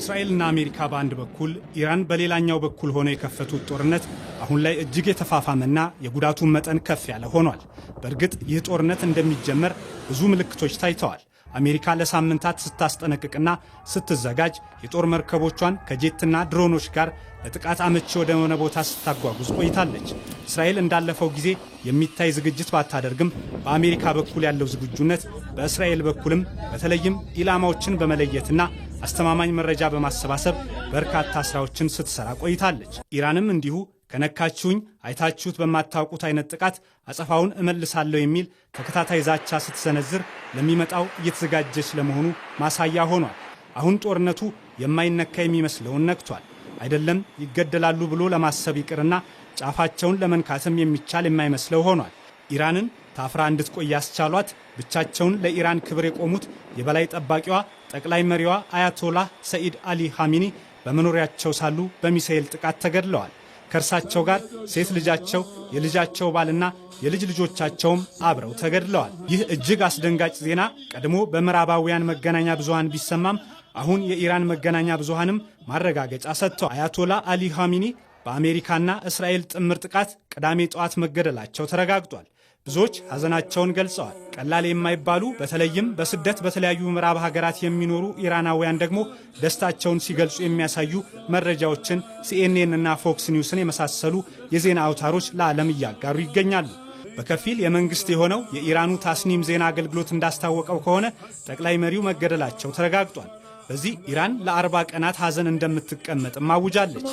እስራኤልና አሜሪካ በአንድ በኩል ኢራን በሌላኛው በኩል ሆነው የከፈቱት ጦርነት አሁን ላይ እጅግ የተፋፋመና የጉዳቱን መጠን ከፍ ያለ ሆኗል። በእርግጥ ይህ ጦርነት እንደሚጀመር ብዙ ምልክቶች ታይተዋል። አሜሪካ ለሳምንታት ስታስጠነቅቅና ስትዘጋጅ የጦር መርከቦቿን ከጄትና ድሮኖች ጋር ለጥቃት አመቺ ወደ ሆነ ቦታ ስታጓጉዝ ቆይታለች። እስራኤል እንዳለፈው ጊዜ የሚታይ ዝግጅት ባታደርግም በአሜሪካ በኩል ያለው ዝግጁነት በእስራኤል በኩልም በተለይም ኢላማዎችን በመለየትና አስተማማኝ መረጃ በማሰባሰብ በርካታ ስራዎችን ስትሰራ ቆይታለች። ኢራንም እንዲሁ ከነካችሁኝ አይታችሁት በማታውቁት አይነት ጥቃት አጸፋውን እመልሳለሁ የሚል ተከታታይ ዛቻ ስትሰነዝር ለሚመጣው እየተዘጋጀች ለመሆኑ ማሳያ ሆኗል። አሁን ጦርነቱ የማይነካ የሚመስለውን ነክቷል። አይደለም ይገደላሉ ብሎ ለማሰብ ይቅርና ጫፋቸውን ለመንካትም የሚቻል የማይመስለው ሆኗል። ኢራንን ታፍራ እንድትቆይ ያስቻሏት ብቻቸውን ለኢራን ክብር የቆሙት የበላይ ጠባቂዋ ጠቅላይ መሪዋ አያቶላህ ሰኢድ አሊ ኻሜኒ በመኖሪያቸው ሳሉ በሚሳኤል ጥቃት ተገድለዋል። ከእርሳቸው ጋር ሴት ልጃቸው፣ የልጃቸው ባልና የልጅ ልጆቻቸውም አብረው ተገድለዋል። ይህ እጅግ አስደንጋጭ ዜና ቀድሞ በምዕራባውያን መገናኛ ብዙሃን ቢሰማም አሁን የኢራን መገናኛ ብዙሃንም ማረጋገጫ ሰጥተዋል። አያቶላ አሊ ኻሜኒ በአሜሪካና እስራኤል ጥምር ጥቃት ቅዳሜ ጠዋት መገደላቸው ተረጋግጧል። ብዙዎች ሐዘናቸውን ገልጸዋል። ቀላል የማይባሉ በተለይም በስደት በተለያዩ ምዕራብ ሀገራት የሚኖሩ ኢራናውያን ደግሞ ደስታቸውን ሲገልጹ የሚያሳዩ መረጃዎችን ሲኤንኤን እና ፎክስ ኒውስን የመሳሰሉ የዜና አውታሮች ለዓለም እያጋሩ ይገኛሉ። በከፊል የመንግስት የሆነው የኢራኑ ታስኒም ዜና አገልግሎት እንዳስታወቀው ከሆነ ጠቅላይ መሪው መገደላቸው ተረጋግጧል። በዚህ ኢራን ለ40 ቀናት ሐዘን እንደምትቀመጥም አውጃለች።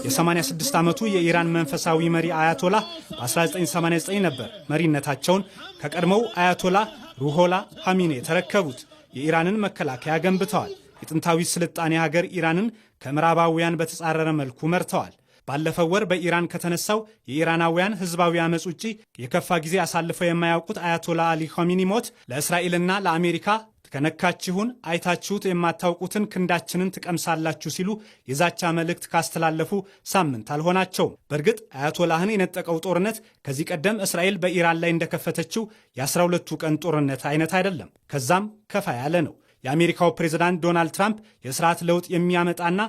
የ86 ዓመቱ የኢራን መንፈሳዊ መሪ አያቶላህ በ1989 ነበር መሪነታቸውን ከቀድሞው አያቶላህ ሩሆላ ኻሜኒ የተረከቡት። የኢራንን መከላከያ ገንብተዋል። የጥንታዊ ስልጣኔ ሀገር ኢራንን ከምዕራባውያን በተጻረረ መልኩ መርተዋል። ባለፈው ወር በኢራን ከተነሳው የኢራናውያን ህዝባዊ አመጽ ውጪ የከፋ ጊዜ አሳልፈው የማያውቁት አያቶላ አሊ ኻሜኒ ሞት ለእስራኤልና ለአሜሪካ ከነካችሁን አይታችሁት የማታውቁትን ክንዳችንን ትቀምሳላችሁ ሲሉ የዛቻ መልእክት ካስተላለፉ ሳምንት አልሆናቸውም። በእርግጥ አያቶላህን የነጠቀው ጦርነት ከዚህ ቀደም እስራኤል በኢራን ላይ እንደከፈተችው የ12ቱ ቀን ጦርነት አይነት አይደለም። ከዛም ከፋ ያለ ነው። የአሜሪካው ፕሬዝዳንት ዶናልድ ትራምፕ የስርዓት ለውጥ የሚያመጣና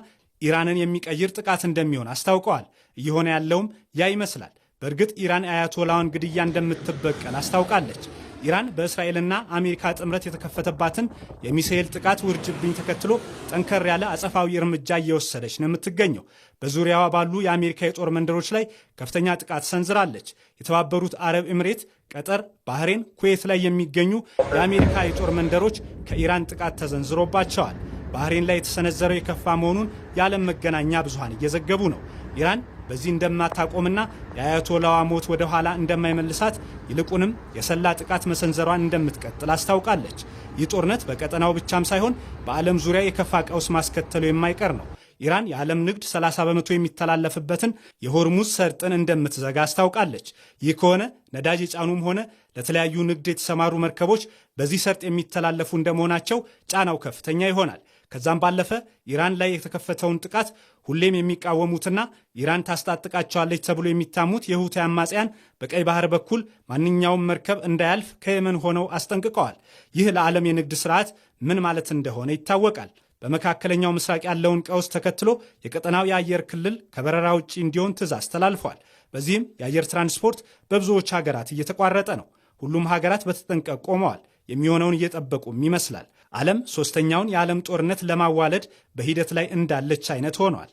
ኢራንን የሚቀይር ጥቃት እንደሚሆን አስታውቀዋል። እየሆነ ያለውም ያ ይመስላል። በእርግጥ ኢራን አያቶላውን ግድያ እንደምትበቀል አስታውቃለች። ኢራን በእስራኤልና አሜሪካ ጥምረት የተከፈተባትን የሚሳኤል ጥቃት ውርጅብኝ ተከትሎ ጠንከር ያለ አጸፋዊ እርምጃ እየወሰደች ነው የምትገኘው። በዙሪያዋ ባሉ የአሜሪካ የጦር መንደሮች ላይ ከፍተኛ ጥቃት ሰንዝራለች። የተባበሩት አረብ ኤምሬት፣ ቀጠር፣ ባህሬን፣ ኩዌት ላይ የሚገኙ የአሜሪካ የጦር መንደሮች ከኢራን ጥቃት ተዘንዝሮባቸዋል። ባህሬን ላይ የተሰነዘረው የከፋ መሆኑን የዓለም መገናኛ ብዙሃን እየዘገቡ ነው። ኢራን በዚህ እንደማታቆምና የአያቶላዋ ሞት ወደ ኋላ እንደማይመልሳት ይልቁንም የሰላ ጥቃት መሰንዘሯን እንደምትቀጥል አስታውቃለች። ይህ ጦርነት በቀጠናው ብቻም ሳይሆን በዓለም ዙሪያ የከፋ ቀውስ ማስከተሉ የማይቀር ነው። ኢራን የዓለም ንግድ 30 በመቶ የሚተላለፍበትን የሆርሙዝ ሰርጥን እንደምትዘጋ አስታውቃለች። ይህ ከሆነ ነዳጅ የጫኑም ሆነ ለተለያዩ ንግድ የተሰማሩ መርከቦች በዚህ ሰርጥ የሚተላለፉ እንደመሆናቸው ጫናው ከፍተኛ ይሆናል። ከዛም ባለፈ ኢራን ላይ የተከፈተውን ጥቃት ሁሌም የሚቃወሙትና ኢራን ታስታጥቃቸዋለች ተብሎ የሚታሙት የሁቲ አማጽያን በቀይ ባህር በኩል ማንኛውም መርከብ እንዳያልፍ ከየመን ሆነው አስጠንቅቀዋል። ይህ ለዓለም የንግድ ስርዓት ምን ማለት እንደሆነ ይታወቃል። በመካከለኛው ምስራቅ ያለውን ቀውስ ተከትሎ የቀጠናው የአየር ክልል ከበረራ ውጪ እንዲሆን ትዕዛዝ ተላልፏል። በዚህም የአየር ትራንስፖርት በብዙዎች ሀገራት እየተቋረጠ ነው። ሁሉም ሀገራት በተጠንቀቅ ቆመዋል። የሚሆነውን እየጠበቁም ይመስላል። ዓለም ሶስተኛውን የዓለም ጦርነት ለማዋለድ በሂደት ላይ እንዳለች አይነት ሆኗል።